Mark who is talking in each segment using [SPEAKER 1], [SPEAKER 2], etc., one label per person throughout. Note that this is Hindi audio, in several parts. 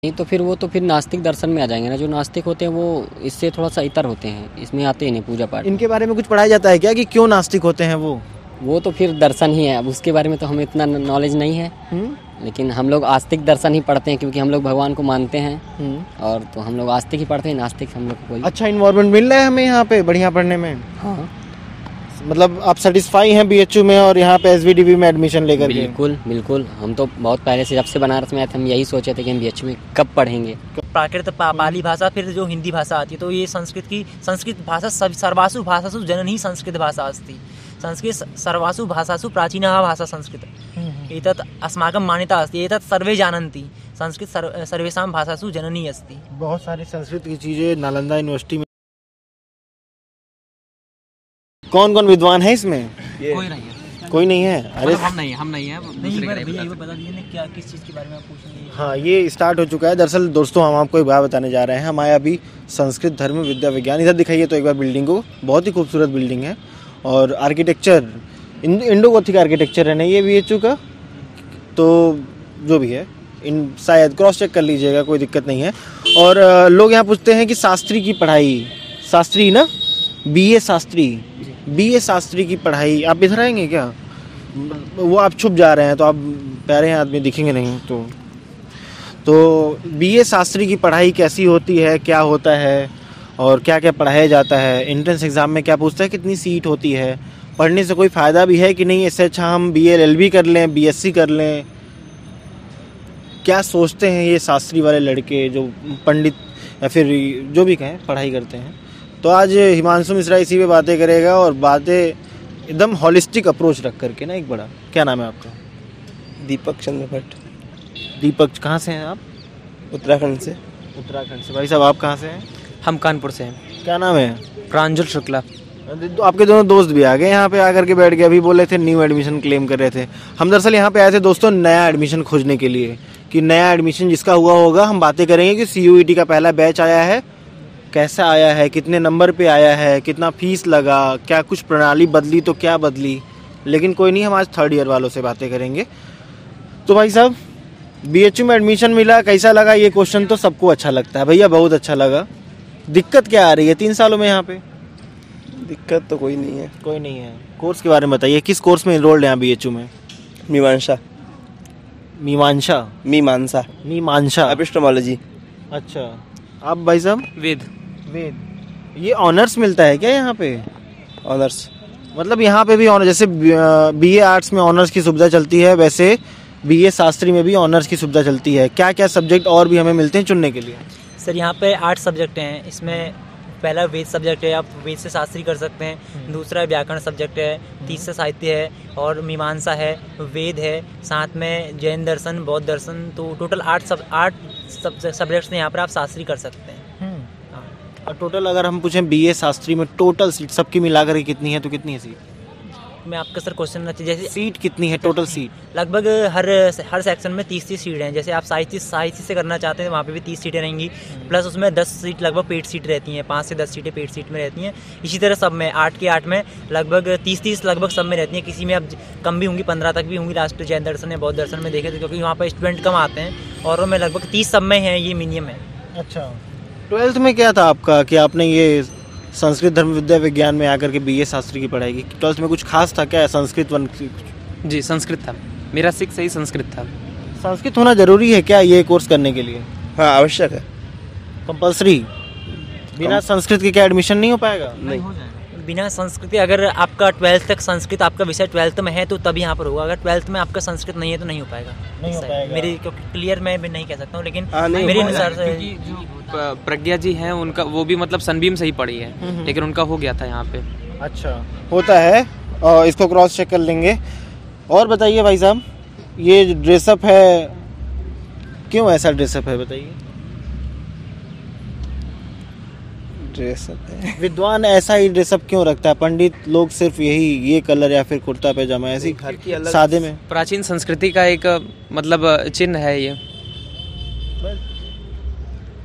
[SPEAKER 1] नहीं तो फिर वो तो फिर नास्तिक दर्शन में आ जाएंगे ना। जो नास्तिक होते हैं वो इससे थोड़ा सा इतर होते हैं, इसमें आते ही नहीं पूजा पाठ।
[SPEAKER 2] इनके बारे में कुछ पढ़ाया जाता है क्या कि क्यों नास्तिक होते हैं
[SPEAKER 1] वो तो फिर दर्शन ही है। अब उसके बारे में तो हमें इतना नॉलेज नहीं है, लेकिन हम लोग आस्तिक दर्शन ही पढ़ते हैं क्योंकि हम लोग भगवान को मानते हैं। और तो हम लोग आस्तिक ही पढ़ते हैं, नास्तिक हम लोग को कोई।
[SPEAKER 2] अच्छा इन्वायरमेंट मिल रहा है हमें यहाँ पे बढ़िया पढ़ने में?
[SPEAKER 1] हाँ
[SPEAKER 2] मतलब आप सेटिस्फाई हैं बीएचयू में और यहाँ पे एसवीडीबी में एडमिशन लेकर के?
[SPEAKER 1] बिल्कुल बिल्कुल। हम तो बहुत पहले से, जब से बनारस में आए थे, हम यही सोचे थे कि हम बीएचयू में कब पढ़ेंगे।
[SPEAKER 3] प्राकृत पाली भाषा, फिर जो हिंदी भाषा आती है, तो ये संस्कृत भाषा सर्वासु भाषासु जननी संस्कृत भाषा अस्ति। संस्कृत सर्वासु भाषासु प्राचीना भाषा संस्कृत। एतत् अस्माकं मान्यता अस्ति, एतत् सर्वे जानन्ति, संस्कृत सर्वेषां भाषासु जननी अस्ति।
[SPEAKER 2] बहुत सारी संस्कृत की चीजें नालंदा यूनिवर्सिटी में। कौन कौन विद्वान है इसमें?
[SPEAKER 3] कोई नहीं है।
[SPEAKER 2] कोई नहीं है? अरे
[SPEAKER 3] हम नहीं है। नहीं भैया बता दीजिए क्या, किस चीज़ के बारे में आप पूछेंगे?
[SPEAKER 2] हाँ ये स्टार्ट हो चुका है। दरअसल दोस्तों हम आपको एक बात बताने जा रहे हैं। हम आए अभी संस्कृत धर्म विद्या विज्ञान। इधर दिखाइए तो एक बार बिल्डिंग को, बहुत ही खूबसूरत बिल्डिंग है। और आर्किटेक्चर इंडो गोथिक आर्किटेक्चर है ना ये बीएचयू का। तो जो भी है इन शायद क्रॉस चेक कर लीजिएगा, कोई दिक्कत नहीं है। और लोग यहाँ पूछते हैं कि शास्त्री की पढ़ाई, शास्त्री ना बीए शास्त्री की पढ़ाई, आप इधर आएंगे क्या? वो आप छुप जा रहे हैं तो आप प्यारे हैं आदमी, दिखेंगे नहीं। तो बीए शास्त्री की पढ़ाई कैसी होती है, क्या होता है और क्या क्या पढ़ाया जाता है? एंट्रेंस एग्ज़ाम में क्या पूछता है, कितनी सीट होती है, पढ़ने से कोई फ़ायदा भी है कि नहीं? इससे अच्छा हम बीए एलएलबी कर लें, बीएससी कर लें। क्या सोचते हैं ये शास्त्री वाले लड़के जो पंडित या फिर जो भी कहें पढ़ाई करते हैं? तो आज हिमांशु मिश्रा इसी पे बातें करेगा और बातें एकदम हॉलिस्टिक अप्रोच रख करके ना। एक बड़ा, क्या नाम है आपका?
[SPEAKER 4] दीपक चंद्र भट्ट।
[SPEAKER 2] दीपक, कहाँ से हैं आप?
[SPEAKER 4] उत्तराखंड से।
[SPEAKER 2] उत्तराखंड से। भाई साहब आप कहाँ से हैं?
[SPEAKER 3] हम कानपुर से हैं।
[SPEAKER 2] क्या नाम है?
[SPEAKER 3] प्रांजल शुक्ला।
[SPEAKER 2] आपके दोनों दोस्त भी आ गए यहाँ पे आकर के बैठ गए। अभी बोले थे न्यू एडमिशन क्लेम कर रहे थे। हम दरअसल यहाँ पे आए थे दोस्तों नया एडमिशन खोजने के लिए, कि नया एडमिशन जिसका हुआ होगा हम बातें करेंगे कि सीयूईटी का पहला बैच आया है, कैसा आया है, कितने नंबर पे आया है, कितना फीस लगा, क्या कुछ प्रणाली बदली तो क्या बदली। लेकिन कोई नहीं, हम आज थर्ड ईयर वालों से बातें करेंगे। तो भाई साहब बीएचयू में एडमिशन मिला, कैसा लगा? ये क्वेश्चन तो सबको अच्छा लगता है। भैया बहुत अच्छा लगा। दिक्कत क्या आ रही है 3 सालों में यहाँ पे?
[SPEAKER 4] दिक्कत तो कोई नहीं है।
[SPEAKER 2] कोई नहीं है। कोर्स के बारे में बताइए, किस कोर्स में इनरोल्ड है यहाँ बीएचयू में? मीमांसा
[SPEAKER 4] एपिस्टेमोलॉजी।
[SPEAKER 2] अच्छा, आप भाई साहब?
[SPEAKER 3] वेद।
[SPEAKER 2] ये ऑनर्स मिलता है क्या यहाँ पे?
[SPEAKER 4] ऑनर्स
[SPEAKER 2] मतलब यहाँ पे भी ऑनर्स, जैसे बीए आर्ट्स में ऑनर्स की सुविधा चलती है, वैसे बीए शास्त्री में भी ऑनर्स की सुविधा चलती है। क्या क्या सब्जेक्ट और भी हमें मिलते हैं चुनने के लिए?
[SPEAKER 3] सर यहाँ पे 8 सब्जेक्ट हैं। इसमें पहला वेद सब्जेक्ट है, आप वेद से शास्त्री कर सकते हैं। दूसरा व्याकरण सब्जेक्ट है। तीसरा साहित्य है और मीमांसा है, वेद है, साथ में जैन दर्शन, बौद्ध दर्शन। तो टोटल 8 सब्जेक्ट्स हैं यहाँ पर आप शास्त्री कर सकते हैं।
[SPEAKER 2] और टोटल अगर हम पूछें बीए शास्त्री में टोटल सीट सबकी मिलाकर कितनी है, तो कितनी है सीट?
[SPEAKER 3] मैं आपका सर क्वेश्चन जैसे
[SPEAKER 2] सीट कितनी है टोटल सीट?
[SPEAKER 3] लगभग हर सेक्शन में 30 सीट हैं। जैसे आप साहित्य से करना चाहते हैं वहाँ पे भी 30 सीटें रहेंगी, प्लस उसमें 10 सीट लगभग पेड सीट रहती हैं। 5 से 10 सीटें पेड सीट में रहती हैं। इसी तरह सब में 8 के 8 में लगभग 30 लगभग सब में रहती हैं। किसी में अब कम भी होंगी, 15 तक भी होंगी लास्ट जैन दर्शन या बौद्ध दर्शन में देखें तो, क्योंकि वहाँ पर स्टूडेंट कम आते हैं। और में लगभग 30 सब में हैं, ये मिनिमम है।
[SPEAKER 2] अच्छा, 12th में क्या था आपका कि आपने ये संस्कृत धर्म विद्या विज्ञान में आकर के बीए शास्त्री की पढ़ाई की? 12th में कुछ खास था क्या? संस्कृत
[SPEAKER 5] जी संस्कृत था मेरा, 6 ही संस्कृत था।
[SPEAKER 2] संस्कृत होना जरूरी है क्या ये कोर्स करने के लिए?
[SPEAKER 4] हाँ आवश्यक है,
[SPEAKER 2] कंपल्सरी। बिना संस्कृत के क्या एडमिशन नहीं हो पाएगा?
[SPEAKER 4] नहीं,
[SPEAKER 3] बिना संस्कृत के अगर आपका 12th तक संस्कृत आपका विषय 12th में है तो तभी यहाँ पर होगा। अगर 12th में आपका संस्कृत नहीं है तो नहीं हो पाएगा।
[SPEAKER 2] नहीं हो पाएगा।
[SPEAKER 3] मेरी क्लियर मैं भी नहीं कह सकता हूँ, लेकिन
[SPEAKER 4] नहीं
[SPEAKER 3] मेरे
[SPEAKER 4] हो
[SPEAKER 3] अनुसार से
[SPEAKER 5] जो प्रज्ञा जी हैं उनका वो भी मतलब सनबीम से ही पढ़ी है, लेकिन उनका हो गया था यहाँ पे।
[SPEAKER 2] अच्छा, होता है और इसको क्रॉस चेक कर लेंगे। और बताइए भाई साहब, ये ड्रेसअप है, क्यों ऐसा ड्रेसअप है बताइए?
[SPEAKER 4] ड्रेसअप है,
[SPEAKER 2] विद्वान ऐसा ही ड्रेसअप क्यों रखता है? पंडित लोग सिर्फ यही ये कलर या फिर कुर्ता पैजामा ऐसी
[SPEAKER 4] घर की अलग
[SPEAKER 2] सादे में।
[SPEAKER 5] प्राचीन संस्कृति का एक मतलब चिन्ह है ये।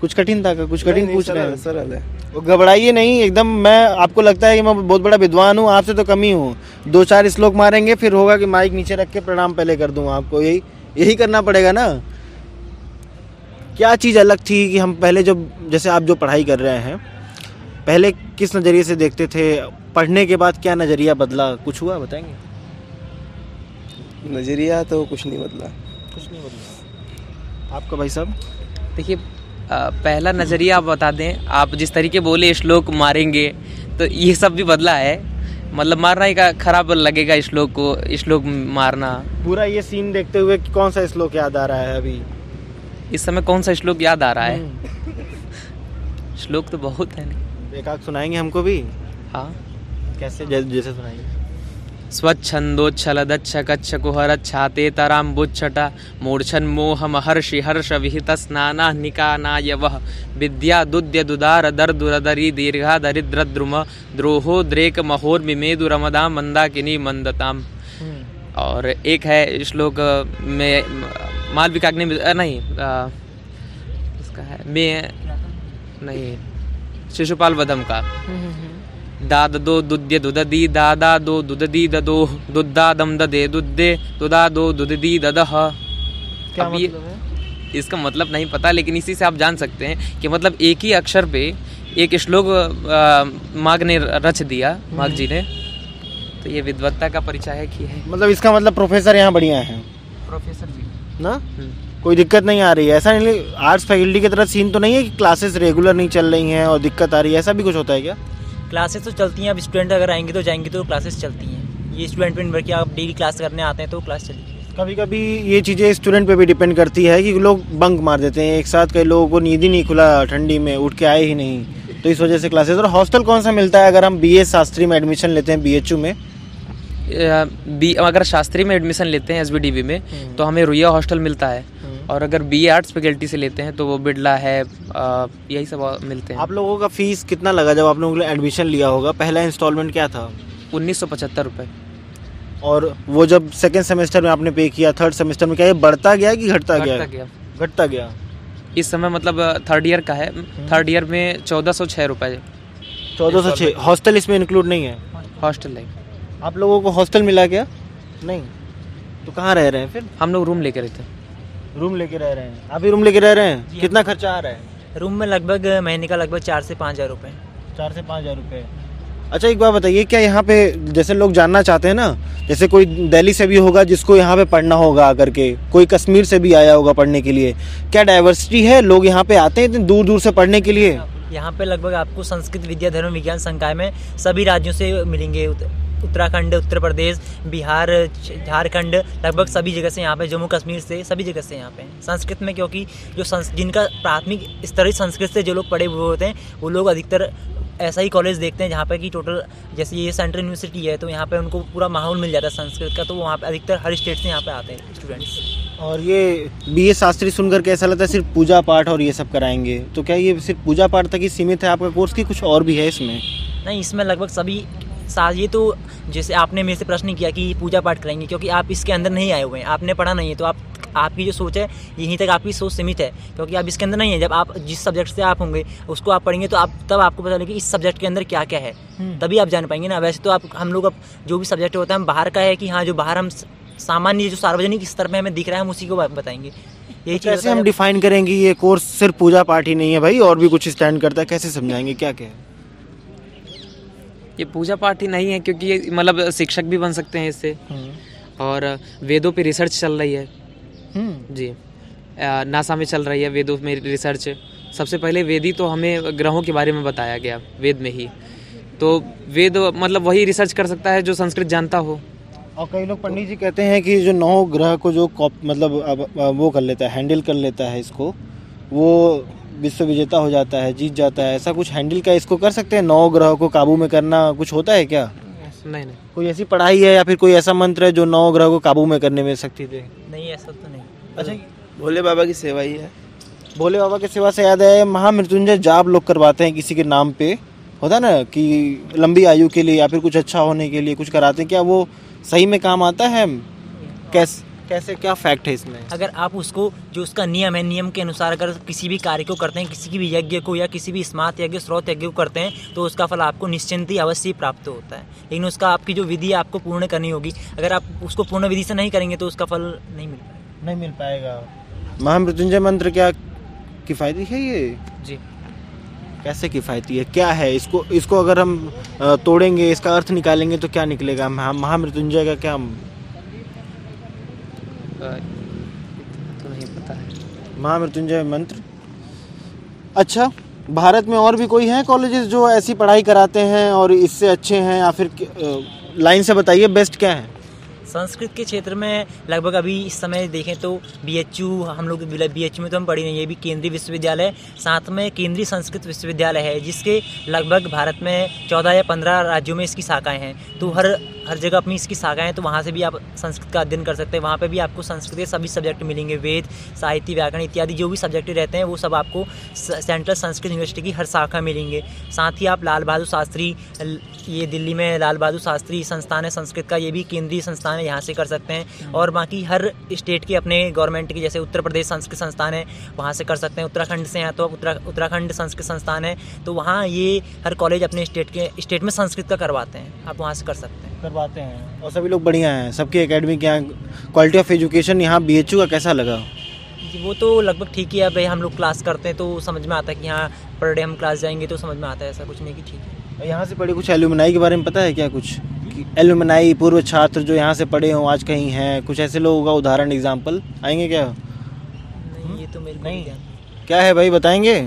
[SPEAKER 2] कुछ कठिन था? कुछ कठिन पूछ रहे हैं?
[SPEAKER 4] सरल है।
[SPEAKER 2] वो घबराइए नहीं एकदम। मैं आपको लगता है कि मैं बहुत बड़ा विद्वान हूँ, आपसे तो कम ही हूँ। 2-4 श्लोक मारेंगे फिर होगा कि माइक नीचे रख के प्रणाम पहले कर दूँ आपको। यही करना पड़ेगा ना। क्या चीज़ अलग थी कि हम पहले जब जैसे आप जो पढ़ाई कर रहे हैं पहले किस नज़रिए से देखते थे, पढ़ने के बाद क्या नज़रिया बदला, कुछ हुआ बताएंगे?
[SPEAKER 4] नज़रिया तो कुछ नहीं बदला।
[SPEAKER 2] कुछ नहीं बदला। आपका भाई साहब?
[SPEAKER 5] देखिए पहला नज़रिया आप बता दें, आप जिस तरीके बोले श्लोक मारेंगे तो ये सब भी बदला है। मतलब मारना ही का खराब लगेगा श्लोक को, श्लोक मारना।
[SPEAKER 2] पूरा ये सीन देखते हुए कौन सा श्लोक याद आ रहा है अभी
[SPEAKER 5] इस समय? कौन सा श्लोक याद आ रहा है? श्लोक तो बहुत है।
[SPEAKER 2] एक आध सुनाएंगे हमको भी?
[SPEAKER 5] हाँ
[SPEAKER 2] कैसे? जैसे सुनाएंगे।
[SPEAKER 5] स्वच्छंदोच्छलदच्छ कुहरच्छाते तराम्बुच्छटा मूर्छन मोह महर्षि हर्ष विहित स्नाना निकानाय वह विद्या दुद्य दुदार दर दुरदरी दीर्घा दरिद्रद्रुम द्रोहो द्रेक महोर मिमेदु रमदा मंदाकिनी मंदताम। और एक है श्लोक में मालविकाग्नि नहीं इसका है मैं नहीं शिशुपाल वधम का दाद दो दुद्य दुददी दादा दो दुददी ददो दुद्दादम ददे दुद्दे दुदा दो दुददी ददह।
[SPEAKER 2] क्या
[SPEAKER 5] अब
[SPEAKER 2] मतलब है?
[SPEAKER 5] इसका मतलब नहीं पता, लेकिन इसी से आप जान सकते हैं कि मतलब एक ही अक्षर पे एक श्लोक माघ ने रच दिया, माघ जी ने। तो ये विद्वत्ता का परिचय है कि है।
[SPEAKER 2] मतलब इसका मतलब प्रोफेसर यहाँ बढ़िया हैं
[SPEAKER 5] प्रोफेसर जी
[SPEAKER 2] ना, कोई दिक्कत नहीं आ रही है? ऐसा नहीं, आर्ट्स फैकल्टी की तरह सीन तो नहीं है कि क्लासेस रेगुलर नहीं चल रही हैं और दिक्कत आ रही है, ऐसा भी कुछ होता है क्या?
[SPEAKER 3] क्लासेस तो चलती हैं। अब स्टूडेंट अगर आएंगे तो जाएंगे तो क्लासेस चलती हैं। ये स्टूडेंट पे निर्भर किया, आप डेली क्लास करने आते हैं तो क्लास चलेगी।
[SPEAKER 2] कभी कभी ये चीज़ें स्टूडेंट पे भी डिपेंड करती है कि लोग बंक मार देते हैं एक साथ, कई लोगों को नींद ही नहीं खुला, ठंडी में उठ के आए ही नहीं, तो इस वजह से क्लासेस। और हॉस्टल कौन सा मिलता है अगर हम BA शास्त्री में एडमिशन लेते हैं, BHU में?
[SPEAKER 5] अगर शास्त्री में एडमिशन लेते हैं SBDB में तो हमें रुइया हॉस्टल मिलता है, और अगर BA आर्ट्स फैकल्टी से लेते हैं तो वो बिड़ला है, यही सब मिलते हैं।
[SPEAKER 2] आप लोगों का फीस कितना लगा जब आप लोगों ने एडमिशन लिया होगा? पहला इंस्टॉलमेंट क्या था?
[SPEAKER 5] 1975 रुपये।
[SPEAKER 2] और वो जब सेकेंड सेमेस्टर में आपने पे किया, थर्ड सेमेस्टर में क्या ये बढ़ता गया कि घटता गया? घटता गया।
[SPEAKER 5] इस समय मतलब थर्ड ईयर का है, थर्ड ईयर में 1406 रुपये।
[SPEAKER 2] 1406। हॉस्टल इसमें इंक्लूड नहीं है?
[SPEAKER 5] हॉस्टल है।
[SPEAKER 2] आप लोगों को हॉस्टल मिला क्या? नहीं। तो कहाँ रह रहे हैं फिर?
[SPEAKER 5] हम लोग रूम लेके रहते हैं।
[SPEAKER 2] रूम लेके रह रहे हैं? आप भी रूम लेके रह रहे हैं? कितना खर्चा आ रहा है?
[SPEAKER 3] रूम में लगभग महीने का लगभग 4 से 5 हज़ार रुपये।
[SPEAKER 2] 4 से 5 हज़ार रुपये। अच्छा एक बात बताइए, क्या यहाँ पे जैसे लोग जानना चाहते हैं ना, जैसे कोई दिल्ली से भी होगा जिसको यहाँ पे पढ़ना होगा आकर के, कोई कश्मीर से भी आया होगा पढ़ने के लिए, क्या डाइवर्सिटी है? लोग यहाँ पे आते हैं इतनी दूर दूर से पढ़ने के लिए?
[SPEAKER 3] यहाँ पे लगभग आपको संस्कृत विद्या धर्म विज्ञान संकाय में सभी राज्यों से मिलेंगे। उत्तराखंड, उत्तर प्रदेश, बिहार, झारखंड, लगभग सभी जगह से यहाँ पे, जम्मू कश्मीर से, सभी जगह से यहाँ पे संस्कृत में। क्योंकि जो जिनका प्राथमिक स्तर ही संस्कृत से जो लोग पढ़े हुए होते हैं वो लोग अधिकतर ऐसा ही कॉलेज देखते हैं जहाँ पे कि टोटल, जैसे ये सेंट्रल यूनिवर्सिटी है तो यहाँ पे उनको पूरा माहौल मिल जाता है संस्कृत का, तो वहाँ पे अधिकतर हर स्टेट से यहाँ पे आते हैं स्टूडेंट्स।
[SPEAKER 2] और ये BA शास्त्री सुनकर के ऐसा लगता है सिर्फ पूजा पाठ और ये सब कराएंगे, तो क्या ये सिर्फ पूजा पाठ तक ही सीमित है आपका कोर्स की कुछ और भी है इसमें?
[SPEAKER 3] नहीं, इसमें लगभग सभी ये तो जैसे आपने मेरे से प्रश्न किया कि पूजा पाठ कराएंगे, क्योंकि आप इसके अंदर नहीं आए हुए हैं, आपने पढ़ा नहीं है, तो आपकी जो सोच है यहीं तक आपकी सोच सीमित है, क्योंकि आप इसके अंदर नहीं है। जब आप जिस सब्जेक्ट से आप होंगे उसको आप पढ़ेंगे तो तब आपको पता लगेगा कि इस सब्जेक्ट के अंदर क्या क्या है, तभी आप जान पाएंगे ना। वैसे तो हम लोग अब जो भी सब्जेक्ट होता है हम बाहर का है कि हाँ, जो बाहर हम सामान्य जो सार्वजनिक स्तर में हमें दिख रहा है हम उसी को बताएंगे। यही चीज़
[SPEAKER 2] कैसे हम डिफाइन करेंगे ये कोर्स सिर्फ पूजा पाठ ही नहीं है भाई, और भी कुछ स्टैंड करता है, कैसे समझाएंगे क्या क्या है?
[SPEAKER 5] ये पूजा पाठ ही नहीं है, क्योंकि ये मतलब शिक्षक भी बन सकते हैं इससे, और वेदों पे रिसर्च चल रही है जी। नासा में चल रही है वेदों में रिसर्च। सबसे पहले वेदी तो हमें ग्रहों के बारे में बताया गया वेद में ही, तो वेद मतलब वही रिसर्च कर सकता है जो संस्कृत जानता हो।
[SPEAKER 2] और कई लोग पंडित जी कहते हैं कि जो 9 ग्रह को जो मतलब वो कर लेता है, हैंडल कर लेता है इसको, वो विश्व विजेता हो जाता है, जीत जाता है, ऐसा कुछ हैंडल का इसको कर सकते हैं? 9 ग्रह को काबू में करना कुछ होता है क्या?
[SPEAKER 5] नहीं।
[SPEAKER 2] कोई ऐसी पढ़ाई है या फिर कोई ऐसा मंत्र है जो 9 ग्रह को काबू में करने में शक्ति दे?
[SPEAKER 3] नहीं, ऐसा तो नहीं।
[SPEAKER 2] अच्छा,
[SPEAKER 4] भोले बाबा की सेवा ही है।
[SPEAKER 2] भोले बाबा की सेवा से याद है, महामृत्युंजय जाप लोग करवाते हैं किसी के नाम पे, होता है ना, कि लंबी आयु के लिए या फिर कुछ अच्छा होने के लिए कुछ कराते हैं, क्या वो सही में काम आता है? कैसे क्या फैक्ट है इसमें?
[SPEAKER 3] अगर आप उसको, जो उसका नियम है, नियम के अनुसार अगर किसी भी कार्य को करते हैं, किसी की भी यज्ञ को या किसी भी स्मार्त यज्ञ, स्रोत यज्ञ को करते हैं, तो उसका फल आपको निश्चिंत ही अवश्य प्राप्त होता है। लेकिन उसका आपकी जो विधि है आपको पूर्ण करनी होगी। अगर आप उसको पूर्ण विधि से नहीं करेंगे तो उसका फल नहीं मिल पाएगा।
[SPEAKER 2] महामृत्युंजय मंत्र क्या किफ़ायती है ये?
[SPEAKER 3] जी।
[SPEAKER 2] कैसे किफ़ायती है, क्या है इसको अगर हम तोड़ेंगे, इसका अर्थ निकालेंगे तो क्या निकलेगा? महामृत्युंजय का क्या?
[SPEAKER 5] तो नहीं पता है।
[SPEAKER 2] महामृत्युंजय मंत्र। अच्छा, भारत में और भी कोई हैं कॉलेजेस जो ऐसी पढ़ाई कराते हैं और इससे अच्छे हैं, या फिर लाइन से बताइए बेस्ट क्या है?
[SPEAKER 3] संस्कृत के क्षेत्र में लगभग अभी इस समय देखें तो BHU, हम लोग BHU में तो हम पढ़ी नहीं है, ये भी केंद्रीय विश्वविद्यालय, साथ में केंद्रीय संस्कृत विश्वविद्यालय है, जिसके लगभग भारत में 14 या 15 राज्यों में इसकी शाखाएं हैं। तो हर जगह अपनी इसकी शाखाएं हैं, तो वहाँ से भी आप संस्कृत का अध्ययन कर सकते हैं। वहाँ पे भी आपको संस्कृत के सभी सब्जेक्ट मिलेंगे, वेद, साहित्य, व्याकरण इत्यादि जो भी सब्जेक्ट रहते हैं वो सब आपको सेंट्रल संस्कृत यूनिवर्सिटी की हर शाखा मिलेंगे। साथ ही आप लाल बहादुर शास्त्री, ये दिल्ली में लाल बहादुर शास्त्री संस्थान है संस्कृत का, ये भी केंद्रीय संस्थान है, यहाँ से कर सकते हैं। और बाकी हर स्टेट के अपने गवर्नमेंट के, जैसे उत्तर प्रदेश संस्कृत संस्थान है, वहाँ से कर सकते हैं। उत्तराखंड से हैं तो उत्तराखंड संस्कृत संस्थान है, तो वहाँ ये हर कॉलेज अपने स्टेट में संस्कृत का करवाते हैं, आप वहाँ से कर सकते हैं।
[SPEAKER 2] करवाते हैं और सभी लोग बढ़िया हैं, सबकी एकेडमिक यहाँ क्वालिटी ऑफ एजुकेशन यहाँ BHU का कैसा लगा?
[SPEAKER 3] वो तो लगभग ठीक ही है। भाई हम लोग क्लास करते हैं तो समझ में आता है कि यहाँ पर डे हम क्लास जाएंगे तो समझ में आता है, ऐसा कुछ नहीं कि ठीक है।
[SPEAKER 2] यहाँ से पढ़े कुछ एलुमनाई के बारे में पता है क्या? कुछ एलुमनाई, पूर्व छात्र जो यहाँ से पढ़े हों, आज कहीं हैं, कुछ ऐसे लोगों का उदाहरण, एग्जाम्पल आएंगे क्या?
[SPEAKER 3] नहीं, ये तो मेरे को नहीं ध्यान।
[SPEAKER 2] क्या है भाई, बताएंगे?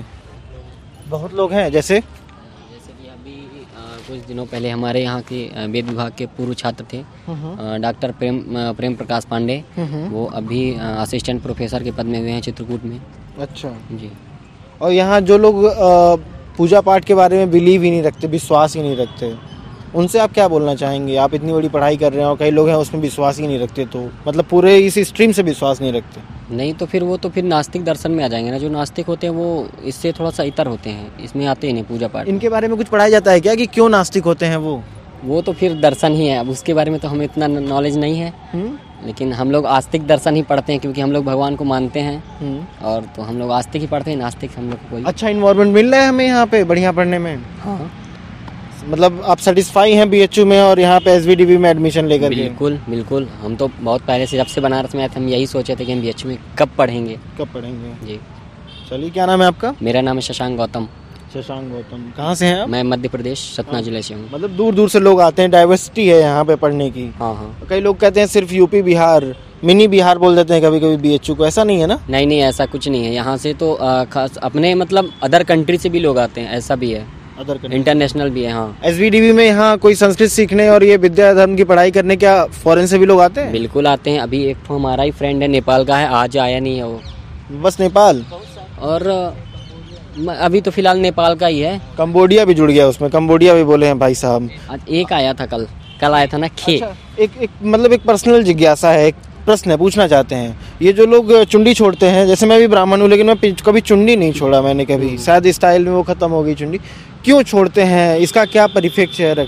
[SPEAKER 2] बहुत लोग हैं, जैसे
[SPEAKER 1] कि अभी कुछ दिनों पहले हमारे यहाँ के वेद विभाग के पूर्व छात्र थे डॉक्टर प्रेम प्रकाश पांडे, वो अभी असिस्टेंट प्रोफेसर के पद में हुए हैं चित्रकूट में।
[SPEAKER 2] अच्छा
[SPEAKER 1] जी।
[SPEAKER 2] और यहाँ जो लोग पूजा पाठ के बारे में बिलीव ही नहीं रखते, विश्वास ही नहीं रखते, उनसे आप क्या बोलना चाहेंगे? आप इतनी बड़ी पढ़ाई कर रहे हैं और कई लोग हैं उसमें विश्वास ही नहीं रखते, तो मतलब पूरे इस स्ट्रीम से विश्वास नहीं रखते।
[SPEAKER 1] नहीं तो फिर वो तो फिर नास्तिक दर्शन में आ जाएंगे ना। जो नास्तिक होते हैं वो इससे थोड़ा सा इतर होते हैं, इसमें आते ही नहीं पूजा पाठ।
[SPEAKER 2] इनके बारे में कुछ पढ़ाया जाता है क्या कि क्यों नास्तिक होते हैं वो
[SPEAKER 1] तो फिर दर्शन ही है, अब उसके बारे में तो हमें इतना नॉलेज नहीं है। लेकिन हम लोग आस्तिक दर्शन ही पढ़ते हैं क्योंकि हम लोग भगवान को मानते हैं, और तो हम लोग आस्तिक ही पढ़ते हैं, नास्तिक हम लोग को कोई।
[SPEAKER 2] अच्छा इन्वायरमेंट मिल रहा है हमें यहाँ पे बढ़िया पढ़ने में?
[SPEAKER 1] हाँ,
[SPEAKER 2] मतलब आप सेटिस्फाई हैं BHU में और यहाँ पे SVDB में एडमिशन लेकर के?
[SPEAKER 1] बिल्कुल बिल्कुल। हम तो बहुत पहले से, जब से बनारस में आए थे, हम यही सोचे थे कि हम BHU में कब पढ़ेंगे।
[SPEAKER 2] जी।
[SPEAKER 1] चलिए,
[SPEAKER 2] क्या नाम है आपका?
[SPEAKER 1] मेरा नाम है शशांक गौतम।
[SPEAKER 2] शशांक गौतम। कहाँ से हैं आप?
[SPEAKER 1] मैं मध्य प्रदेश सतना जिले से हूँ।
[SPEAKER 2] मतलब दूर दूर से लोग आते हैं, डाइवर्सिटी है यहाँ पे पढ़ने की।
[SPEAKER 1] हाँ हाँ।
[SPEAKER 2] कई लोग कहते हैं सिर्फ यूपी बिहार, मिनी बिहार बोल देते हैं कभी कभी BHU को, ऐसा नहीं है ना?
[SPEAKER 1] नहीं, ऐसा कुछ नहीं है। यहाँ से तो खास अपने मतलब अदर कंट्री से भी लोग आते हैं, ऐसा भी है, इंटरनेशनल भी है। हाँ,
[SPEAKER 2] SVDB में यहाँ कोई संस्कृत सीखने और ये विद्या धर्म की पढ़ाई करने, क्या फॉरेन से भी लोग आते हैं?
[SPEAKER 1] बिल्कुल आते हैं। अभी एक तो हमारा ही फ्रेंड है, नेपाल का है, आज आया नहीं है वो।
[SPEAKER 2] बस नेपाल? और
[SPEAKER 1] अभी तो फिलहाल नेपाल का ही है।
[SPEAKER 2] कंबोडिया भी जुड़ गया उसमें, कंबोडिया भी बोले हैं भाई साहब।
[SPEAKER 1] आज एक आया था, कल आया था ना खे।
[SPEAKER 2] अच्छा, एक मतलब एक पर्सनल जिज्ञासा है, एक प्रश्न है, पूछना चाहते हैं। ये जो लोग चुंडी छोड़ते हैं, जैसे मैं भी ब्राह्मण हूँ लेकिन मैं कभी चुंडी नहीं छोड़ा मैंने कभी, शायद स्टाइल में वो खत्म हो गई चुंडी, क्यों छोड़ते हैं? इसका क्या परिप्रेक्ष्य है?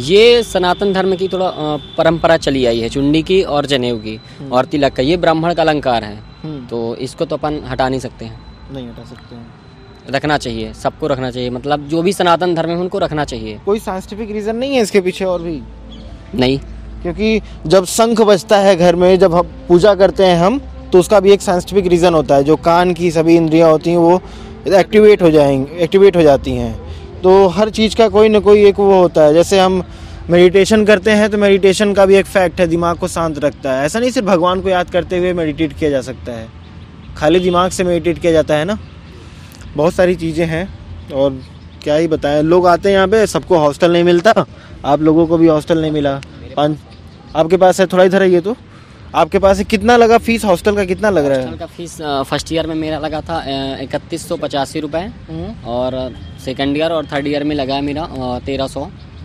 [SPEAKER 1] ये सनातन धर्म की थोड़ा परंपरा चली आई है, चुंडी की और जनेऊ की और तिलक का। ये ब्राह्मण का अलंकार है, तो इसको तो अपन हटा नहीं सकते हैं।
[SPEAKER 2] नहीं हटा सकते हैं,
[SPEAKER 1] रखना चाहिए, सबको रखना चाहिए। मतलब जो भी सनातन धर्म है उनको रखना चाहिए।
[SPEAKER 2] कोई साइंटिफिक रीजन नहीं है इसके पीछे और भी?
[SPEAKER 1] नहीं,
[SPEAKER 2] क्योंकि जब शंख बजता है घर में, जब हम पूजा करते हैं हम, तो उसका भी एक साइंटिफिक रीज़न होता है। जो कान की सभी इंद्रियां होती हैं वो एक्टिवेट हो जाती हैं। तो हर चीज़ का कोई ना कोई एक वो होता है। जैसे हम मेडिटेशन करते हैं तो मेडिटेशन का भी एक फैक्ट है, दिमाग को शांत रखता है। ऐसा नहीं सिर्फ भगवान को याद करते हुए मेडिटेट किया जा सकता है, खाली दिमाग से मेडिटेट किया जाता है ना। बहुत सारी चीज़ें हैं और क्या ही बताएं। लोग आते हैं यहाँ पे, सबको हॉस्टल नहीं मिलता, आप लोगों को भी हॉस्टल नहीं मिला। आपके पास है, थोड़ा इधर है, ये तो आपके पास है। कितना लगा फीस हॉस्टल का, कितना लग रहा है?
[SPEAKER 1] हॉस्टल का फीस फर्स्ट ईयर में मेरा लगा था 3185 रुपये, और सेकंड ईयर और थर्ड ईयर में लगा है मेरा 1300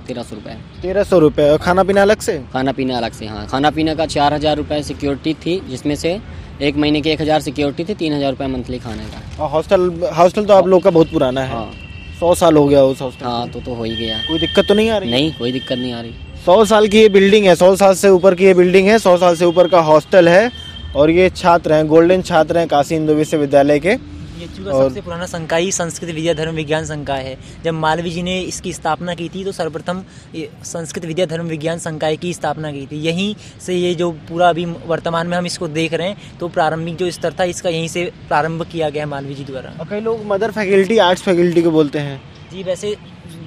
[SPEAKER 1] रुपये।
[SPEAKER 2] 1300 रुपये। और खाना पीना अलग से?
[SPEAKER 1] खाना पीना अलग से, हाँ। खाना पीना का 4000 रुपये सिक्योरिटी थी, जिसमें से एक महीने की 1000 सिक्योरिटी थी, 3000 रुपये मंथली खाने का।
[SPEAKER 2] और हॉस्टल तो आप लोग का बहुत पुराना है।
[SPEAKER 1] हाँ,
[SPEAKER 2] 100 साल हो गया उस हॉस्टल।
[SPEAKER 1] हाँ, तो हो ही गया।
[SPEAKER 2] कोई दिक्कत तो नहीं आ रही?
[SPEAKER 1] नहीं, कोई दिक्कत नहीं आ रही।
[SPEAKER 2] 100 साल की ये बिल्डिंग है, 100 साल से ऊपर की ये बिल्डिंग है, 100 साल से ऊपर का हॉस्टल है। और ये छात्र हैं, गोल्डन छात्र हैं काशी हिंदू विश्वविद्यालय के।
[SPEAKER 3] बीएचयू का सबसे पुराना संकाय संस्कृत विद्या धर्म विज्ञान संकाय है। जब मालवीय जी ने इसकी स्थापना की थी तो सर्वप्रथम संस्कृत विद्या धर्म विज्ञान संकाय की स्थापना की थी। यहीं से ये जो पूरा अभी वर्तमान में हम इसको देख रहे हैं तो प्रारंभिक जो स्तर था इसका यहीं से प्रारंभ किया गया मालवीय जी द्वारा।
[SPEAKER 2] और कई लोग मदर फैकल्टी आर्ट्स फैकल्टी को बोलते हैं।
[SPEAKER 3] जी वैसे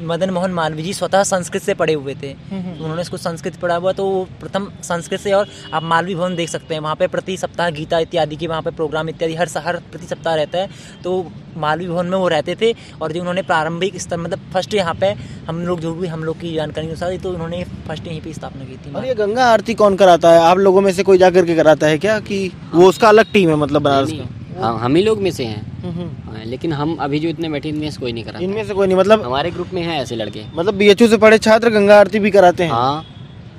[SPEAKER 3] मदन मोहन मालवीय जी स्वतः संस्कृत से पढ़े हुए थे, उन्होंने इसको संस्कृत पढ़ा हुआ तो वो प्रथम संस्कृत से। और आप मालवीय भवन देख सकते हैं, वहाँ पे प्रति सप्ताह गीता इत्यादि के वहाँ पे प्रोग्राम इत्यादि हर प्रति सप्ताह रहता है। तो मालवीय भवन में वो रहते थे और जो उन्होंने प्रारंभिक स्तर मतलब फर्स्ट यहाँ पे हम लोग की जानकारी अनुसार तो उन्होंने फर्स्ट यहीं पे स्थापना की थी।
[SPEAKER 2] और ये गंगा आरती कौन कराता है? आप लोगों में से कोई जाकर के कराता है क्या, कि वो उसका अलग टीम है मतलब बनारस का?
[SPEAKER 1] हाँ, हम ही लोग में से हैं। हाँ, लेकिन हम अभी जो इतने बैठे इनमें से कोई नहीं कराता।
[SPEAKER 2] इनमें से कोई नहीं मतलब
[SPEAKER 1] हमारे ग्रुप में हैं ऐसे लड़के।
[SPEAKER 2] मतलब बीएचयू से पढ़े छात्र गंगा आरती भी कराते हैं?
[SPEAKER 1] हाँ,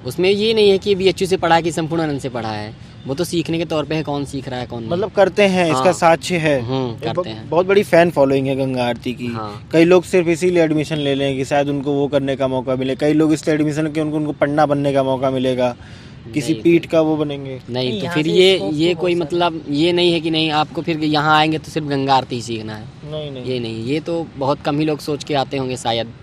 [SPEAKER 1] उसमें ये नहीं है कि बीएचयू से पढ़ा कि संपूर्णानंद से पढ़ा है, वो तो सीखने के तौर पे है, कौन सीख रहा है कौन नहीं।
[SPEAKER 2] मतलब करते हैं, इसका
[SPEAKER 1] हाँ।
[SPEAKER 2] साक्ष्य है।
[SPEAKER 1] करते हैं।
[SPEAKER 2] बहुत बड़ी फैन फॉलोइंग है गंगा आरती की।
[SPEAKER 1] हाँ।
[SPEAKER 2] कई लोग सिर्फ इसीलिए एडमिशन ले लें कि शायद उनको वो करने का मौका मिले। कई लोग इसलिए एडमिशन के उनको पंडा बनने का मौका मिलेगा, किसी पीठ का वो बनेंगे।
[SPEAKER 1] नहीं तो
[SPEAKER 3] यहाँ
[SPEAKER 1] फिर
[SPEAKER 3] से
[SPEAKER 1] ये कोई मतलब ये नहीं है कि नहीं आपको फिर यहाँ आएंगे तो सिर्फ गंगा आरती ही सीखना है।
[SPEAKER 2] नहीं
[SPEAKER 1] ये नहीं, ये तो बहुत कम ही लोग सोच के आते होंगे शायद।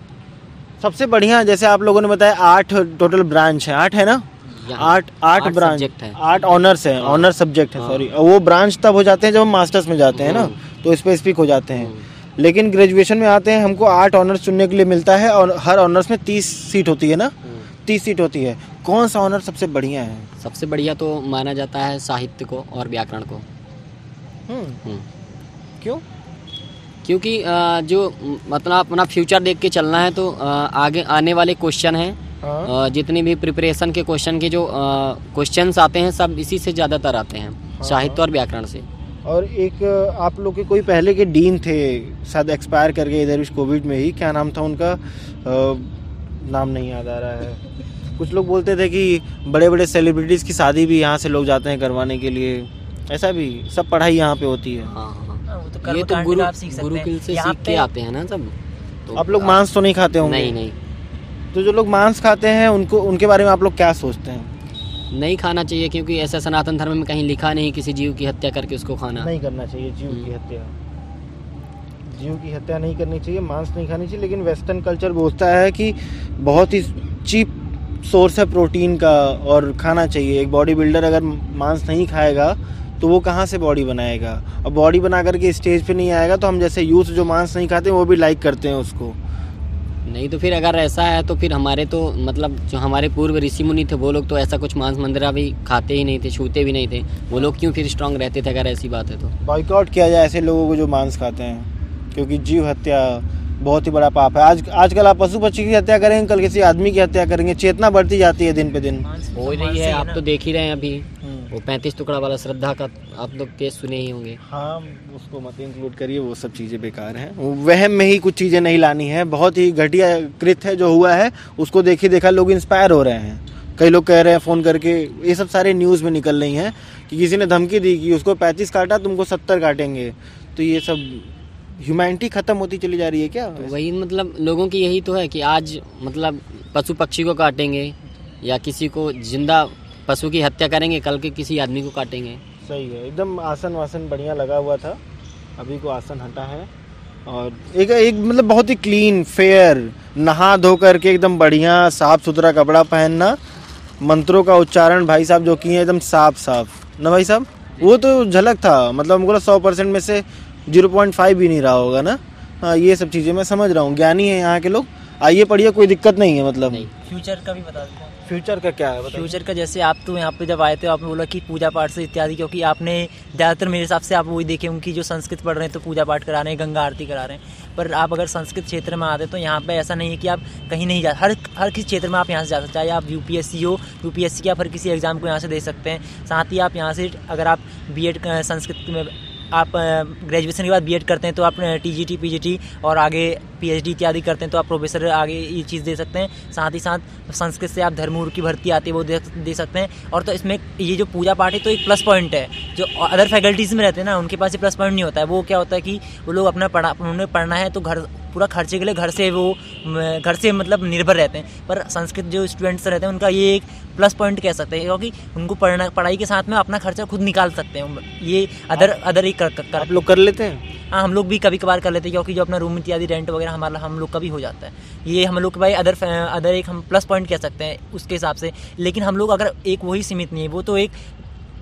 [SPEAKER 2] सबसे बढ़िया जैसे आप लोगों ने बताया 8 टोटल ब्रांच है, 8 है ना?
[SPEAKER 1] यहाँ
[SPEAKER 2] 8 ब्रांच
[SPEAKER 1] subject है।
[SPEAKER 2] 8 ऑनर्स है, ऑनर सब्जेक्ट है, सॉरी। वो ब्रांच तब हो जाते हैं जब हम मास्टर्स में जाते हैं ना, तो स्पेसिफिक हो जाते हैं। लेकिन ग्रेजुएशन में आते हैं हमको 8 ऑनर्स चुनने के लिए मिलता है और हर ऑनर्स में 30 सीट होती है ना, 30 सीट होती है। कौन सा ऑनर सबसे बढ़िया है?
[SPEAKER 1] सबसे बढ़िया तो माना जाता है साहित्य को और व्याकरण को।
[SPEAKER 2] क्यों?
[SPEAKER 1] क्योंकि जो मतलब अपना फ्यूचर देख के चलना है तो आगे आने वाले क्वेश्चन हैं, जितनी भी प्रिपरेशन के क्वेश्चन के जो क्वेश्चंस आते हैं सब इसी से ज़्यादातर आते हैं, साहित्य और व्याकरण से।
[SPEAKER 2] और एक आप लोग के कोई पहले के डीन थे शायद एक्सपायर कर गए इधर इस कोविड में ही, क्या नाम था उनका? नाम नहीं याद आ रहा है। कुछ लोग बोलते थे कि बड़े बड़े सेलिब्रिटीज़ की शादी भी यहाँ से लोग जाते हैं करवाने के लिए, ऐसा भी सब पढ़ाई यहाँ पे होती है।
[SPEAKER 1] हाँ,
[SPEAKER 3] वो तो
[SPEAKER 1] ये तो
[SPEAKER 3] कर्मकांड आप सीख सकते हैं।
[SPEAKER 1] गुरुकुल से
[SPEAKER 3] यहाँ
[SPEAKER 1] सीख के
[SPEAKER 3] पे
[SPEAKER 1] आते हैं ना सब। तो
[SPEAKER 2] आप लोग मांस तो नहीं खाते होंगे?
[SPEAKER 1] नहीं,
[SPEAKER 2] तो जो लोग मांस खाते हैं उनके बारे में आप लोग क्या सोचते हैं?
[SPEAKER 1] नहीं खाना चाहिए, क्योंकि ऐसा सनातन धर्म में कहीं लिखा नहीं किसी जीव की हत्या करके उसको खाना।
[SPEAKER 2] नहीं करना चाहिए जीव की हत्या। जीव की हत्या नहीं करनी चाहिए, मांस नहीं खानी चाहिए। लेकिन वेस्टर्न कल्चर बोलता है कि बहुत ही चीप सोर्स है प्रोटीन का और खाना चाहिए। एक बॉडी बिल्डर अगर मांस नहीं खाएगा तो वो कहाँ से बॉडी बनाएगा? और बॉडी बना करके स्टेज पे नहीं आएगा तो हम जैसे यूथ जो मांस नहीं खाते वो भी लाइक करते हैं उसको।
[SPEAKER 1] नहीं तो फिर अगर ऐसा है तो फिर हमारे तो मतलब जो हमारे पूर्व ऋषि मुनि थे वो लोग तो ऐसा कुछ मांस मंदिरा भी खाते ही नहीं थे, छूते भी नहीं थे। वो लोग क्यों फिर स्ट्रांग रहते थे अगर ऐसी बात है तो?
[SPEAKER 2] बॉयकॉट किया जाए ऐसे लोगों को जो मांस खाते हैं, क्योंकि जीव हत्या बहुत ही बड़ा पाप है। आजकल आप पशु पक्षी की हत्या करेंगे, कल किसी आदमी की हत्या करेंगे। चेतना बढ़ती जाती है दिन पे दिन।
[SPEAKER 1] हो रही है, आप तो देख ही रहे हैं अभी वो 35 टुकड़ा वाला श्रद्धा का आप लोग केस सुने ही होंगे।
[SPEAKER 2] हाँ, उसको मत इंक्लूड करिए, वो सब चीज़ें बेकार हैं। वहम में ही कुछ चीज़ें नहीं लानी है। बहुत ही घटिया कृत्य है जो हुआ है, उसको देखी देखा लोग इंस्पायर हो रहे हैं। कई लोग कह रहे हैं फ़ोन करके, ये सब सारे न्यूज़ में निकल रही हैं कि किसी ने धमकी दी कि उसको 35 काटा तुमको 70 काटेंगे। तो ये सब ह्यूमैनिटी ख़त्म होती चली जा रही है क्या?
[SPEAKER 1] तो वही मतलब लोगों की यही तो है कि आज मतलब पशु पक्षी को काटेंगे या किसी को जिंदा पशु की हत्या करेंगे, कल के किसी आदमी को काटेंगे।
[SPEAKER 2] सही है, एकदम आसन वासन बढ़िया लगा हुआ था, अभी को आसन हटा है। और एक मतलब बहुत ही क्लीन फेयर, नहा धो करके एकदम बढ़िया साफ सुथरा कपड़ा पहनना, मंत्रों का उच्चारण भाई साहब जो किए एकदम साफ ना भाई साहब? वो तो झलक था, मतलब हमको 100% में से 0.5 भी नहीं रहा होगा ना। हाँ, ये सब चीज़ें मैं समझ रहा हूँ, ज्ञानी है यहाँ के लोग। आइए पढ़िए, कोई दिक्कत नहीं है। मतलब
[SPEAKER 3] फ्यूचर का भी बता देते हैं।
[SPEAKER 2] फ्यूचर का क्या है?
[SPEAKER 3] फ्यूचर का जैसे आप तो यहाँ पे जब आए थे आपने बोला कि पूजा पाठ से इत्यादि, क्योंकि आपने ज़्यादातर मेरे हिसाब से आप वही देखे उनकी जो संस्कृत पढ़ रहे हैं तो पूजा पाठ करा रहे हैं, गंगा आरती करा रहे हैं। पर आप अगर संस्कृत क्षेत्र में आते तो यहाँ पे ऐसा नहीं है कि आप कहीं नहीं जा, हर किसी क्षेत्र में आप यहाँ से जा सकते हैं। चाहे आप यूपीएससी हो, यूपीएससी के आप हर किसी एग्जाम को यहाँ से दे सकते हैं। साथ ही आप यहाँ से अगर आप बीएड संस्कृत में आप ग्रेजुएशन के बाद बीएड करते हैं तो आप टीजीटी पीजीटी और आगे पीएचडी इत्यादि करते हैं तो आप प्रोफेसर आगे ये चीज़ दे सकते हैं। साथ ही साथ संस्कृत से आप धर्मगुरु की भर्ती आती है वो दे सकते हैं। और तो इसमें ये जो पूजा पाठ है तो एक प्लस पॉइंट है। जो अदर फैकल्टीज़ में रहते हैं ना उनके पास ये प्लस पॉइंट नहीं होता है। वो क्या होता है कि वो लोग अपना उन्होंने पढ़ना है तो घर पूरा खर्चे के लिए घर से मतलब निर्भर रहते हैं। पर संस्कृत जो स्टूडेंट्स रहते हैं उनका ये एक प्लस पॉइंट कह सकते हैं, क्योंकि उनको पढ़ाई के साथ में अपना खर्चा खुद निकाल सकते हैं। ये अदर ही कर
[SPEAKER 2] आप लोग कर लेते हैं?
[SPEAKER 3] हाँ, हम लोग भी कभी कभार कर लेते हैं, क्योंकि जो अपना रूम इत्यादि रेंट वगैरह हमारा हम लोग का भी हो जाता है। ये हम लोग के भाई अदर एक हम प्लस पॉइंट कह सकते हैं उसके हिसाब से। लेकिन हम लोग अगर एक वही सीमित नहीं है, वो तो एक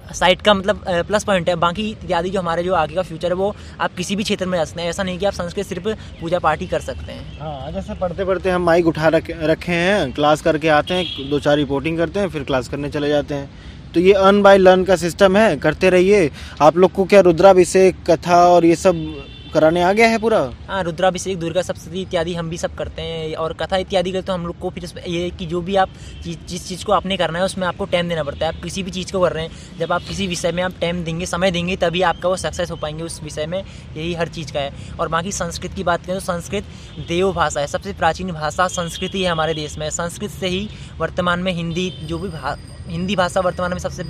[SPEAKER 3] साइड का मतलब प्लस पॉइंट है। बाकी इत्यादि जो हमारे जो आगे का फ्यूचर है वो आप किसी भी क्षेत्र में जा सकते हैं। ऐसा नहीं कि आप संस्कृत सिर्फ पूजा पाठ ही कर सकते हैं।
[SPEAKER 2] हाँ, जैसे पढ़ते पढ़ते हम माइक उठा रखे हैं, क्लास करके आते हैं, 2-4 रिपोर्टिंग करते हैं, फिर क्लास करने चले जाते हैं। तो ये अर्न बाय लर्न का सिस्टम है, करते रहिए। आप लोग को क्या रुद्राभिषेक, कथा और ये सब कराने आ गया है पूरा?
[SPEAKER 3] हाँ, रुद्राभिषेक, दुर्गा सप्तशती इत्यादि हम भी सब करते हैं, और कथा इत्यादि करते तो हम लोग को फिर ये कि जो भी आप जिस चीज़ को आपने करना है उसमें आपको टाइम देना पड़ता है। आप किसी भी चीज़ को कर रहे हैं, जब आप किसी विषय में आप टाइम देंगे, समय देंगे, तभी आपका वो सक्सेस हो पाएंगे उस विषय में। यही हर चीज़ का है। और बाकी संस्कृत की बात करें तो संस्कृत देव भाषा है, सबसे प्राचीन भाषा संस्कृत ही है हमारे देश में। संस्कृत से ही वर्तमान में हिंदी भाषा वर्तमान में सबसे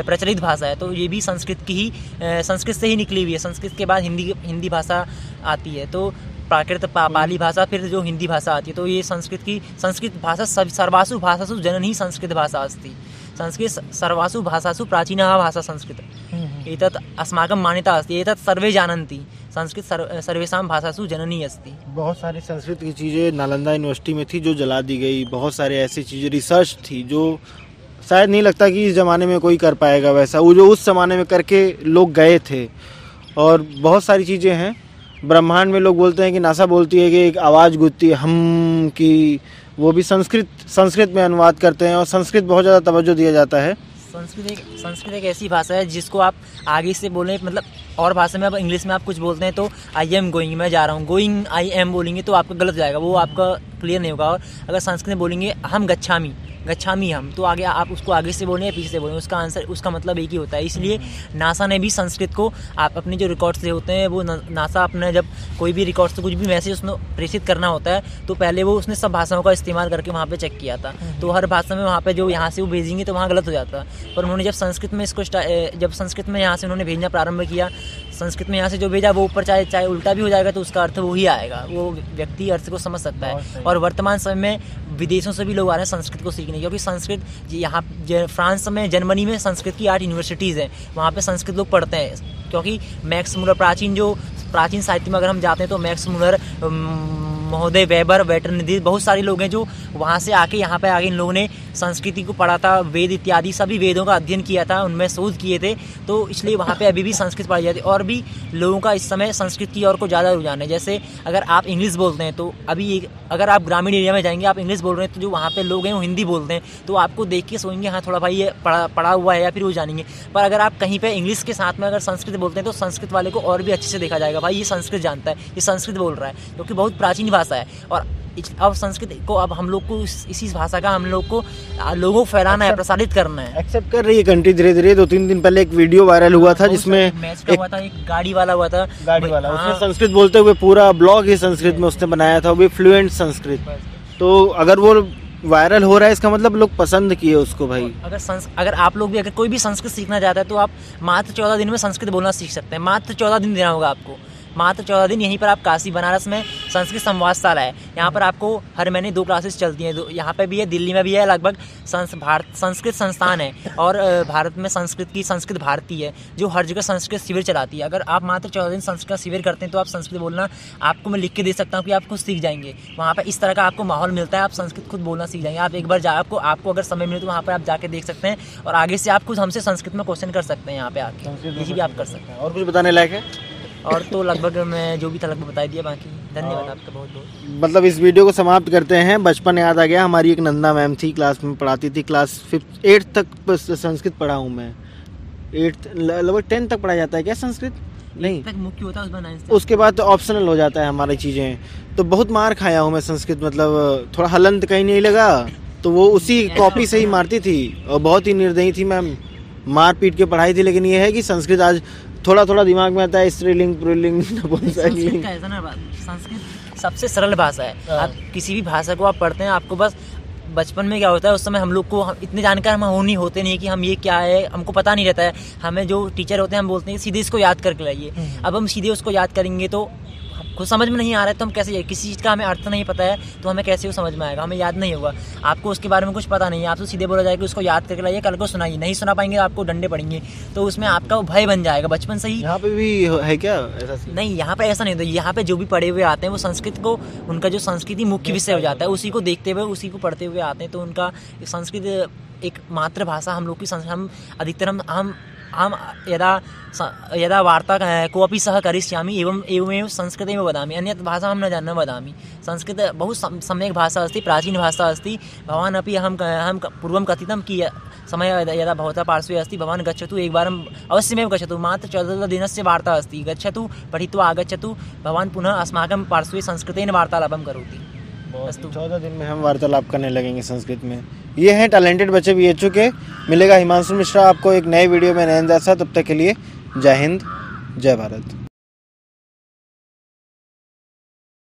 [SPEAKER 3] प्रचलित भाषा है। तो ये भी संस्कृत से ही निकली हुई है। संस्कृत के बाद हिंदी भाषा आती है, तो प्राकृत पाली भाषा, फिर जो हिंदी भाषा आती है। तो ये संस्कृत भाषा सर्वासु भाषासु जननी संस्कृत भाषा अस्ति। संस्कृत सर्वासु भाषासु प्राचीना भाषा संस्कृत। एतत् अस्माकं मान्यता अस्ति, एतत् सर्वे जानन्ति, संस्कृत सर्वेषां भाषासु जननी अस्ति।
[SPEAKER 2] बहुत सारी संस्कृत की चीज़ें नालंदा यूनिवर्सिटी में थी जो जला दी गई। बहुत सारे ऐसी चीज़ें रिसर्च थी जो शायद नहीं लगता कि इस ज़माने में कोई कर पाएगा वैसा, वो जो उस ज़माने में करके लोग गए थे। और बहुत सारी चीज़ें हैं ब्रह्मांड में। लोग बोलते हैं कि नासा बोलती है कि एक आवाज़ गूंजती है हम की, वो भी संस्कृत में अनुवाद करते हैं, और संस्कृत बहुत ज़्यादा तवज्जो दिया जाता है।
[SPEAKER 3] संस्कृत एक ऐसी भाषा है जिसको आप आगे से बोलें, मतलब और भाषा में, अब इंग्लिश में आप कुछ बोलते हैं तो आई एम गोइंग, मैं जा रहा हूँ, गोइंग आई एम बोलेंगे तो आपका गलत जाएगा, वो आपका क्लियर नहीं होगा। और अगर संस्कृत में बोलेंगे हम गच्छामी हम, तो आगे आप उसको आगे से बोलें या पीछे से बोलें, उसका मतलब एक ही होता है। इसलिए नासा ने भी संस्कृत को आप अपने जो रिकॉर्ड्स से होते हैं, वो नासा अपने जब कोई भी रिकॉर्ड्स से कुछ भी मैसेज उसमें प्रेषित करना होता है तो पहले वो उसने सब भाषाओं का इस्तेमाल करके वहाँ पे चेक किया था। तो हर भाषा में वहाँ पे जो यहाँ से वो भेजेंगे तो वहाँ गलत हो जाता। पर उन्होंने जब संस्कृत में यहाँ से उन्होंने भेजना प्रारंभ किया, संस्कृत में यहाँ से जो भेजा वो ऊपर चाहे उल्टा भी हो जाएगा तो उसका अर्थ वही आएगा, वो व्यक्ति अर्थ को समझ सकता है। और वर्तमान समय में विदेशों से भी लोग आ रहे हैं संस्कृत को सीखने, क्योंकि संस्कृत यहाँ फ्रांस में, जर्मनी में संस्कृत की 8 यूनिवर्सिटीज़ हैं, वहाँ पे संस्कृत लोग पढ़ते हैं। क्योंकि मैक्स मुलर प्राचीन साहित्य में अगर हम जाते हैं तो मैक्स मुलर, महोदय वेबर, वेटरनिधि, बहुत सारे लोग हैं जो वहाँ से आके यहाँ पे आगे इन लोगों ने संस्कृति को पढ़ा था, वेद इत्यादि सभी वेदों का अध्ययन किया था, उनमें शोध किए थे। तो इसलिए वहाँ पे अभी भी संस्कृत पढ़ाई जाती है। और भी लोगों का इस समय संस्कृत की ओर को ज़्यादा रुझान है। जैसे अगर आप इंग्लिश बोलते हैं तो अगर आप ग्रामीण एरिया में जाएंगे, आप इंग्लिश बोल रहे हैं, तो जो वहाँ पे लोग हैं वो हिंदी बोलते हैं, तो आपको देख के सोचेंगे हाँ थोड़ा भाई ये पढ़ा हुआ है, या फिर वो जानेंगे। पर अगर आप कहीं पे इंग्लिश के साथ में अगर संस्कृत बोलते हैं तो संस्कृत वाले को और भी अच्छे से देखा जाएगा, भाई ये संस्कृत जानता है, ये संस्कृत बोल रहा है, क्योंकि बहुत प्राचीन भाषा है। और अब संस्कृत को अब हम लोग को इसी भाषा का हम लोग को लोगों को फैलाना है, प्रसारित करना है।
[SPEAKER 2] एक्सेप्ट कर रही है कंट्री धीरे धीरे। 2-3 दिन पहले एक वीडियो वायरल हुआ था जिसमें
[SPEAKER 3] एक गाड़ी वाला हुआ था,
[SPEAKER 2] उसने संस्कृत बोलते हुए पूरा ब्लॉग ही संस्कृत में उसने बनाया था, वो भी फ्लुएंट संस्कृत। तो अगर वो वायरल हो रहा है इसका मतलब लोग पसंद किए उसको भाई।
[SPEAKER 3] अगर आप लोग भी अगर कोई भी संस्कृत सीखना चाहता है तो आप मात्र 14 दिन में संस्कृत बोलना सीख सकते हैं। मात्र 14 दिन देना होगा आपको, मात्र 14 दिन। यहीं पर आप काशी बनारस में संस्कृत संवादशाला है, यहाँ पर आपको हर महीने 2 क्लासेस चलती हैं। यहाँ पे भी है, दिल्ली में भी है, लगभग संस्कृत संस्थान है। और भारत में संस्कृत भारती है जो हर जगह संस्कृत शिविर चलाती है। अगर आप मात्र 14 दिन संस्कृत शिविर करते हैं तो आप संस्कृत बोलना, आपको मैं लिख के दे सकता हूँ कि आप खुद सीख जाएंगे। वहाँ पर इस तरह का आपको माहौल मिलता है, आप संस्कृत खुद बोलना सीख जाएंगे। आप एक बार आपको अगर समय मिले तो वहाँ पर आप जाके देख सकते हैं, और आगे से आप खुद हमसे संस्कृत में क्वेश्चन कर सकते हैं यहाँ पे आके, यही भी आप कर सकते हैं।
[SPEAKER 2] और कुछ बताने लायक है?
[SPEAKER 3] और तो लगभग मैं जो भी था लगभग बता दिया। बाकी धन्यवाद आपका बहुत बहुत।
[SPEAKER 2] मतलब इस वीडियो को समाप्त करते हैं। बचपन याद आ गया। हमारी एक नंदा मैम थी, क्लास में पढ़ाती थी, क्लास 8 तक संस्कृत पढ़ा हूँ मैं। 8 लगभग 10 तक पढ़ा जाता है क्या संस्कृत? नहीं,
[SPEAKER 3] तक मुख्य होता है,
[SPEAKER 2] उसके बाद तो ऑप्शनल हो जाता है हमारी चीज़ें। तो बहुत मार खाया हूँ मैं संस्कृत, मतलब थोड़ा हलंत कहीं नहीं लगा तो वो उसी कॉपी से ही मारती थी, और बहुत ही निर्दयी थी मैम, मार पीट के पढ़ाई थी। लेकिन ये है कि संस्कृत आज थोड़ा दिमाग में आता है, स्त्रीलिंग, पुल्लिंग, नपुंसकलिंग।
[SPEAKER 3] संस्कृत सबसे सरल भाषा है। आप किसी भी भाषा को आप पढ़ते हैं, आपको बस बचपन में क्या होता है उस समय हम लोग को इतने जानकार हम होते नहीं कि हम ये क्या है, हमको पता नहीं रहता है। हमें जो टीचर होते हैं हम बोलते हैं सीधे इसको याद करके लाइए। अब हम सीधे उसको याद करेंगे तो खुद समझ में नहीं आ रहा है तो हम कैसे, किसी चीज़ का हमें अर्थ नहीं पता है तो हमें कैसे वो समझ में आएगा, हमें याद नहीं होगा। आपको उसके बारे में कुछ पता नहीं है, आपसे सीधे बोला जाएगा उसको याद करके लाइए, कल को सुनाइए, नहीं सुना पाएंगे आपको डंडे पड़ेंगे, तो उसमें आपका वो भय बन जाएगा बचपन से ही।
[SPEAKER 2] यहाँ पे भी है क्या ऐसा सीन?
[SPEAKER 3] नहीं, यहाँ पे ऐसा नहीं होता। यहाँ पे जो भी पढ़े हुए आते हैं वो संस्कृत को, उनका जो संस्कृति मुख्य विषय हो जाता है, उसी को देखते हुए उसी को पढ़ते हुए आते हैं, तो उनका संस्कृत एक मातृभाषा हम लोग की हम अधिकतर हम यदा वार्ता कोऽपि सह करिष्यामि एवमेव संस्कृतेव वदामि, अन्यत् भाषा हम न वदामि। संस्कृत बहु सम्यक् भाषा अस्ति, प्राचीन भाषा अस्ति। भवान् अपि अहं पूर्वं कथितं कि समय यदा भवतः पार्श्वे अस्ति, भवान् गच्छतु, एकवारम् अवश्यमेव गच्छतु, मात्र 14 दिनस्य वार्ता अस्ति, गच्छतु, पठित्वा आगच्छतु, भवान् पुनः अस्माकं पार्श्वे संस्कृतेन वार्तालापं करोति।
[SPEAKER 2] अस्तु, 14 दिन में हम वार्तालाप करने लगेंगे संस्कृत में। ये हैं टैलेंटेड बच्चे BHU के। मिलेगा हिमांशु मिश्रा आपको एक नए वीडियो में नए अंदाज। तब तक के लिए जय हिंद, जय भारत।